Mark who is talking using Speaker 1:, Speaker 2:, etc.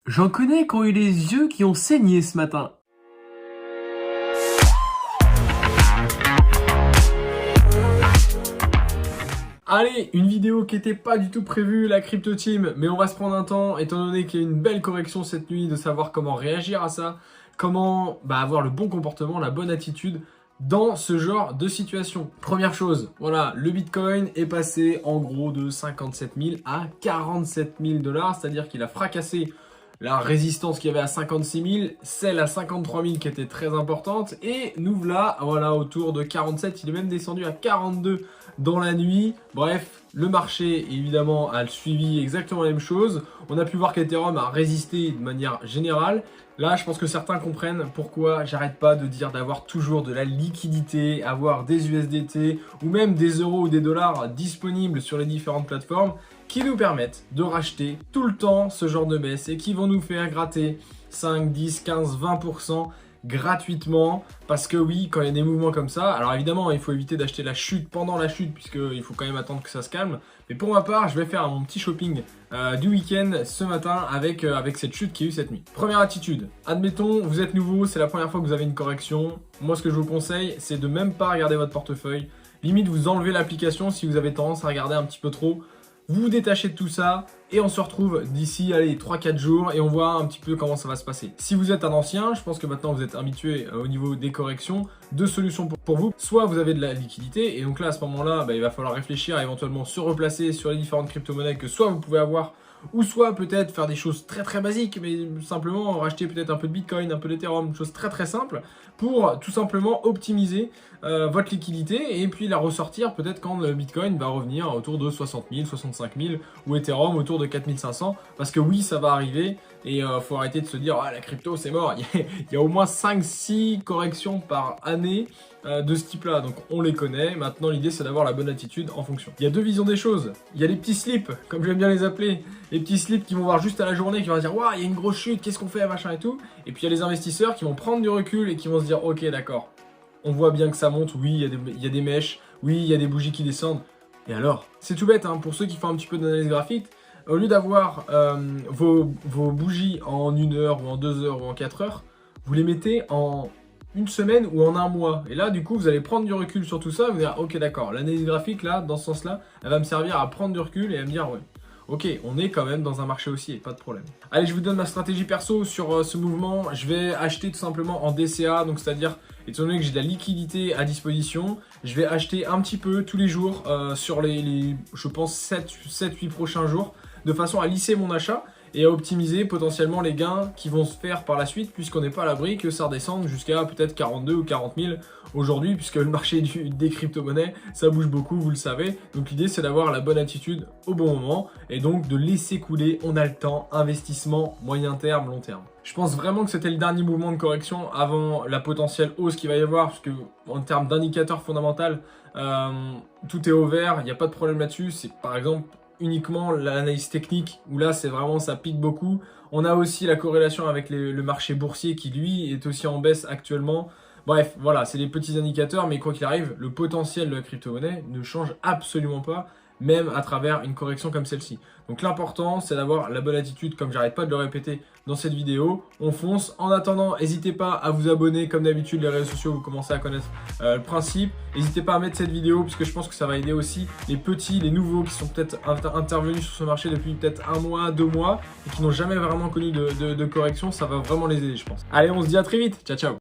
Speaker 1: J'en connais qui ont eu les yeux qui ont saigné ce matin. Allez, une vidéo qui n'était pas du tout prévue, la Crypto Team, mais on va se prendre un temps, étant donné qu'il y a une belle correction cette nuit, de savoir comment réagir à ça, comment avoir le bon comportement, la bonne attitude dans ce genre de situation. Première chose, voilà, le Bitcoin est passé en gros de 57 000 à 47 000 $, c'est-à-dire qu'il a fracassé la résistance qu'il y avait à 56 000, celle à 53 000 qui était très importante, et nous voilà autour de 47, il est même descendu à 42 dans la nuit. Bref, le marché évidemment a suivi exactement la même chose. On a pu voir qu'Ethereum a résisté de manière générale. Là, je pense que certains comprennent pourquoi j'arrête pas de dire d'avoir toujours de la liquidité, avoir des USDT ou même des euros ou des dollars disponibles sur les différentes plateformes qui nous permettent de racheter tout le temps ce genre de baisse et qui vont nous faire gratter 5, 10, 15, 20% gratuitement, parce que oui, quand il y a des mouvements comme ça, alors évidemment il faut éviter d'acheter la chute pendant la chute puisqu'il faut quand même attendre que ça se calme, mais pour ma part je vais faire mon petit shopping du week-end ce matin avec cette chute qu'il y a eu cette nuit. Première attitude, admettons vous êtes nouveau, c'est la première fois que vous avez une correction, moi ce que je vous conseille c'est de même pas regarder votre portefeuille, limite vous enlevez l'application si vous avez tendance à regarder un petit peu trop. Vous vous détachez de tout ça et on se retrouve d'ici 3-4 jours et on voit un petit peu comment ça va se passer. Si vous êtes un ancien, je pense que maintenant vous êtes habitué au niveau des corrections, deux solutions pour vous. Soit vous avez de la liquidité et donc là à ce moment-là, il va falloir réfléchir à éventuellement se replacer sur les différentes crypto-monnaies que soit vous pouvez avoir, ou soit peut-être faire des choses très très basiques, mais simplement racheter peut-être un peu de Bitcoin, un peu d'Ethereum, une chose très très simple pour tout simplement optimiser votre liquidité et puis la ressortir peut-être quand le Bitcoin va revenir autour de 60 000, 65 000 ou Ethereum autour de 4 500, parce que oui, ça va arriver et faut arrêter de se dire ah, la crypto c'est mort. Il y a au moins 5-6 corrections par année de ce type là, donc on les connaît. Maintenant l'idée c'est d'avoir la bonne attitude en fonction. Il y a deux visions des choses, il y a les petits slips comme j'aime bien les appeler, les petits slips qui vont voir juste à la journée, qui vont dire waouh il y a une grosse chute, qu'est-ce qu'on fait machin et tout, et puis il y a les investisseurs qui vont prendre du recul et qui vont se dire ok d'accord, on voit bien que ça monte, oui il y a des mèches, oui il y a des bougies qui descendent, et alors c'est tout bête hein, pour ceux qui font un petit peu d'analyse graphique. Au lieu d'avoir vos bougies en 1 heure ou en 2 heures ou en 4 heures, vous les mettez en une semaine ou en un mois. Et là, du coup, vous allez prendre du recul sur tout ça. Vous allez dire, ok, d'accord, l'analyse graphique, là, dans ce sens-là, elle va me servir à prendre du recul et à me dire, ouais, ok, on est quand même dans un marché haussier, pas de problème. Allez, je vous donne ma stratégie perso sur ce mouvement. Je vais acheter tout simplement en DCA, donc c'est-à-dire, étant donné que j'ai de la liquidité à disposition, je vais acheter un petit peu tous les jours sur les je pense, 7-8 prochains jours, de façon à lisser mon achat et à optimiser potentiellement les gains qui vont se faire par la suite, puisqu'on n'est pas à l'abri que ça redescende jusqu'à peut-être 42 ou 40 000 aujourd'hui, puisque le marché des crypto-monnaies, ça bouge beaucoup, vous le savez. Donc l'idée, c'est d'avoir la bonne attitude au bon moment et donc de laisser couler, on a le temps, investissement, moyen terme, long terme. Je pense vraiment que c'était le dernier mouvement de correction avant la potentielle hausse qu'il va y avoir, parce que en termes d'indicateur fondamental, tout est au vert, il n'y a pas de problème là-dessus. C'est par exemple uniquement l'analyse technique où là c'est vraiment ça pique beaucoup. On a aussi la corrélation avec le marché boursier qui lui est aussi en baisse actuellement. Bref, voilà, c'est des petits indicateurs, mais quoi qu'il arrive, le potentiel de la crypto-monnaie ne change absolument pas, même à travers une correction comme celle-ci. Donc l'important, c'est d'avoir la bonne attitude, comme j'arrête pas de le répéter dans cette vidéo. On fonce. En attendant, n'hésitez pas à vous abonner, comme d'habitude, les réseaux sociaux, vous commencez à connaître le principe. N'hésitez pas à mettre cette vidéo, puisque je pense que ça va aider aussi les petits, les nouveaux qui sont peut-être intervenus sur ce marché depuis peut-être 1 mois, 2 mois, et qui n'ont jamais vraiment connu de correction. Ça va vraiment les aider, je pense. Allez, on se dit à très vite. Ciao, ciao.